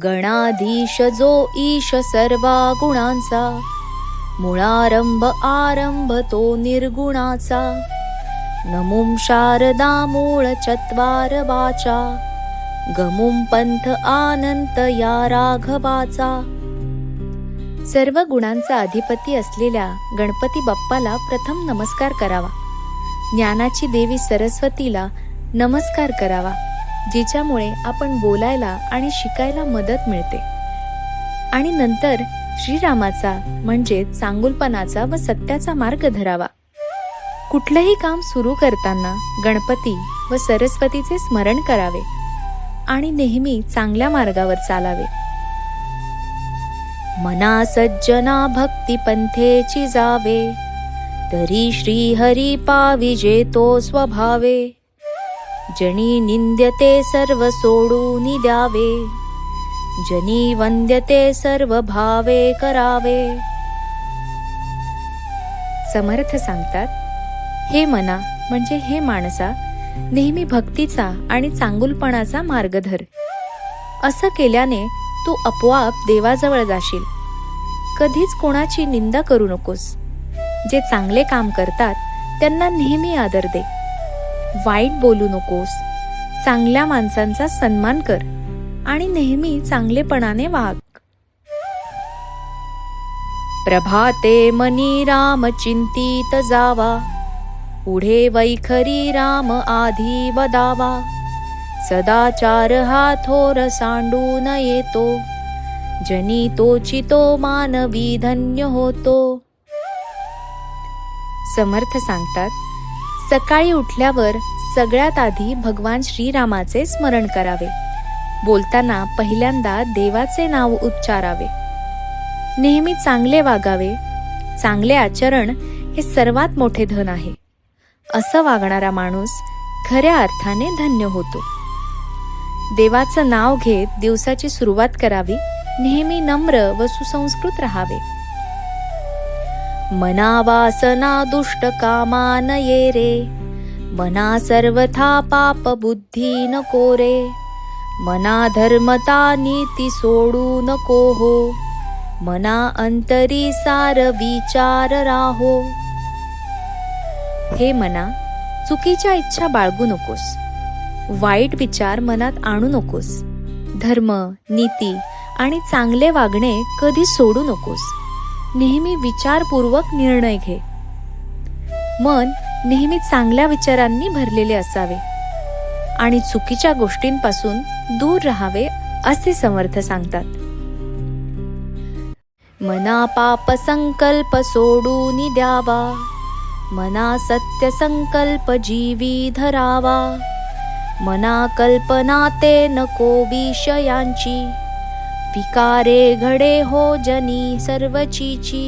गणाधीश जो ईश सर्वा गुणांचा, मुळारंभ आरंभ तो निर्गुणाचा. नमुं शारदा मूळ चत्वार वाचा, गमुं पंथ आनंत या राघवाचा. सर्व गुणांचा अधिपती असलेल्या गणपती बाप्पाला प्रथम नमस्कार करावा. ज्ञानाची देवी सरस्वतीला नमस्कार करावा, जिच्यामुळे आपण बोलायला आणि शिकायला मदत मिळते. आणि नंतर श्रीरामाचा म्हणजे चांगुलपणाचा व सत्याचा मार्ग धरावा. कुठलंही काम सुरू करताना गणपती व सरस्वतीचे स्मरण करावे आणि नेहमी चांगल्या मार्गावर चालावे. मना सज्जना भक्ती पंथेची जावे, तरी श्री हरी पाविजे तो स्वभावे. जनी निंद्यते सर्व सोडून द्यावे, जनी वंद्यते सर्व भावे करावे. समर्थ सांगतात, हे मना म्हणजे हे माणसा, नेहमी भक्तीचा आणि चांगुलपणाचा मार्ग धर. असं केल्याने तू आपोआप देवाजवळ जाशील. कधीच कोणाची निंदा करू नकोस. जे चांगले काम करतात त्यांना नेहमी आदर दे. वाईट बोलू नकोस. चांगल्या माणसांचा सन्मान कर आणि नेहमी चांगलेपणाने वाग. प्रभाते मनी राम चिंतित जावा, पुढे वैखरी राम आधी वदावा. सदाचार हा थोर सांडून येतो, जनी तोची तो मानवी धन्य होतो. समर्थ सांगतात, सकाळी उठल्यावर सगळ्यात आधी भगवान श्रीरामाचे स्मरण करावे. बोलताना पहिल्यांदा देवाचे नाव उच्चारावे. नेहमी चांगले वागावे. चांगले आचरण हे सर्वात मोठे धन आहे. असं वागणारा माणूस खऱ्या अर्थाने धन्य होतो. देवाचं नाव घेत दिवसाची सुरुवात करावी. नेहमी नम्र व सुसंस्कृत राहावे. मना वासना दुष्ट कामा न ये रे, मना सर्वथा पाप बुद्धी नको रे. मना धर्मता नीती सोडू नको हो, मना अंतरी सार विचार राहो. हे मना, चुकीच्या इच्छा बाळगू नकोस. वाईट विचार मनात आणू नकोस. धर्म, नीती आणि चांगले वागणे कधी सोडू नकोस. नेहमी विचारपूर्वक निर्णय घे. मन नेहमी चांगल्या विचारांनी भरलेले असावे आणि चुकीच्या गोष्टींपासून दूर राहावे, असे समर्थ सांगतात. मना पाप संकल्प सोडून द्यावा, मना सत्य संकल्प जीवी धरावा. मना कल्पना ते नको विषयांची, विकारे घडे हो जनी सर्वचीची.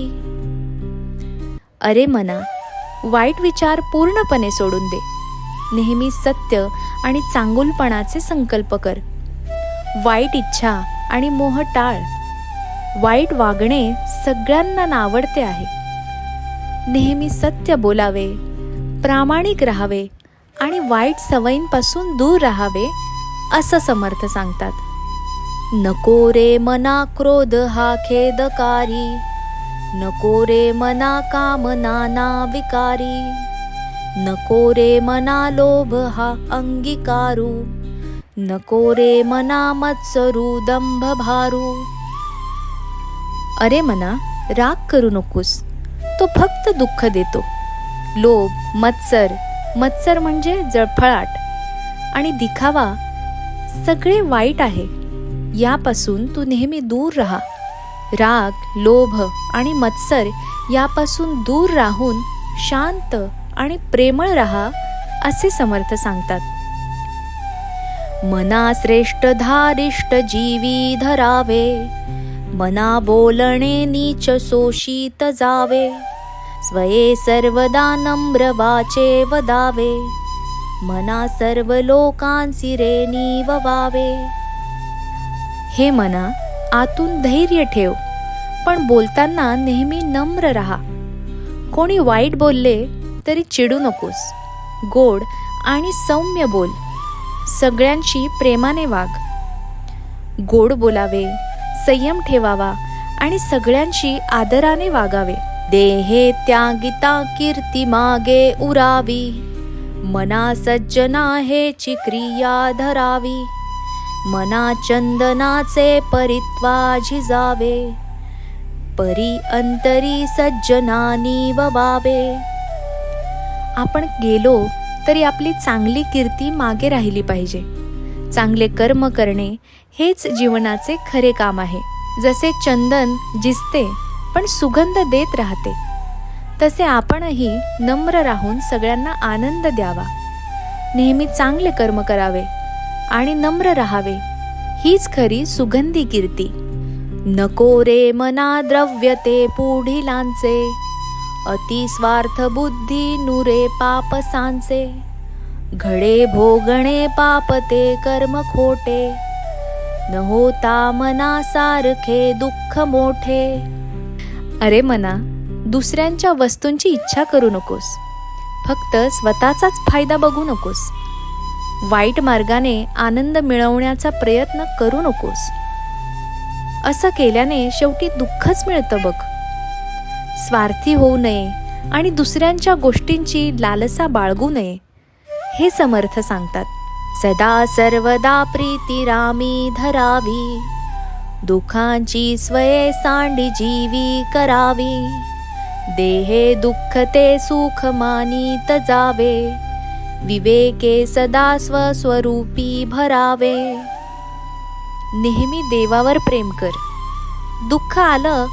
अरे मना, वाईट विचार पूर्णपणे सोडून दे. नेहमी सत्य आणि चांगुलपणाचे संकल्प कर. वाईट इच्छा आणि मोह टाळ. वाईट वागणे सगळ्यांना नावडते आहे. नेहमी सत्य बोलावे, प्रामाणिक राहावे आणि वाईट सवयींपासून दूर राहावे, असं समर्थ सांगतात. नको रे मना क्रोध हा खेदकारी, नको रे मना काम नाना विकारी. नको रे मना लोभ हा अंगीकारू, नको रे मना मत्सरू दंभ भारू. अरे मना, राग करू नकोस. तो फक्त दुःख देतो. लोभ, मत्सर म्हणजे जळफळाट आणि दिखावा सगळे वाईट आहे. यापासून तू नेहमी दूर राहा. राग, लोभ आणि मत्सर यापासून दूर राहून शांत आणि प्रेमळ राहा, असे समर्थ सांगतात. मना श्रेष्ठ धारिष्ट जीवी धरावे, मना बोलणे नीच शोषित जावे. स्वये सर्वदा नम्र वाचे वदावे, मना सर्व लोकांसी रे निववावे. हे मना, आतून धैर्य ठेव, पण बोलताना नेहमी नम्र राहा. कोणी वाईट बोलले तरी चिडू नकोस. गोड आणि सौम्य बोल. सगळ्यांशी प्रेमाने वाग. गोड बोलावे, संयम ठेवावा आणि सगळ्यांशी आदराने वागावे. देहे त्यागिता कीर्ती मागे उरावी, मना सज्जना हेची क्रिया धरावी. मना चंदनाचे परित्वा झिजावे, परी अंतरी सज्जनानी ववावे. आपण गेलो तरी आपली चांगली कीर्ती मागे राहिली पाहिजे. चांगले कर्म करणे हेच जीवनाचे खरे काम आहे. जसे चंदन जिजते पण सुगंध देत राहते, तसे आपणही नम्र राहून सगळ्यांना आनंद द्यावा. नेहमी चांगले कर्म करावे आणि नम्र राहावे, हीच खरी सुगंधी कीर्ती. नको रे मना द्रव्य ते पुढिलांचे, अति स्वार्थ बुद्धी नुरे पाप सांचे. घडे भोगणे पाप ते कर्म खोटे, न होता मना सारखे दुःख मोठे. अरे मना, दुसऱ्यांच्या वस्तूंची इच्छा करू नकोस. फक्त स्वतःचाच फायदा बघू नकोस. वाईट मार्गाने आनंद मिळवण्याचा प्रयत्न करू नकोस. असं केल्याने शेवटी दुःखच मिळतं बघ. स्वार्थी होऊ नये आणि दुसऱ्यांच्या गोष्टींची लालसा बाळगू नये, हे समर्थ सांगतात. सदा सर्वदा प्रीती रामी धरावी, दुःखांची स्वये सांडी जीवी करावी. देहे दुःख ते सुख मानीत जावे, विवेके सदा स्वस्वरूपी भरावे. नेहमी देवावर प्रेम कर. दुःख आलं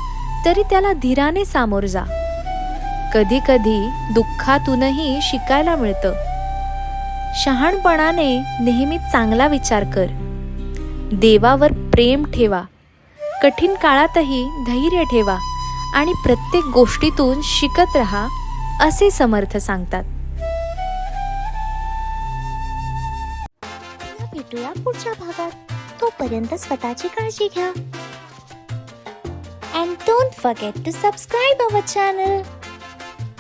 तरी त्याला धीराने सामोर जा. कधी कधी दुःखातूनही शिकायला मिळतं. शहाणपणाने नेहमी चांगला विचार कर. देवावर प्रेम ठेवा. कठीण काळातही धैर्य ठेवा आणि प्रत्येक गोष्टीतून शिकत राहा, असे समर्थ सांगतात. भेटूया पुढच्या भागात. तोपर्यंत स्वतःची काळजी घ्या. And don't forget to subscribe our channel.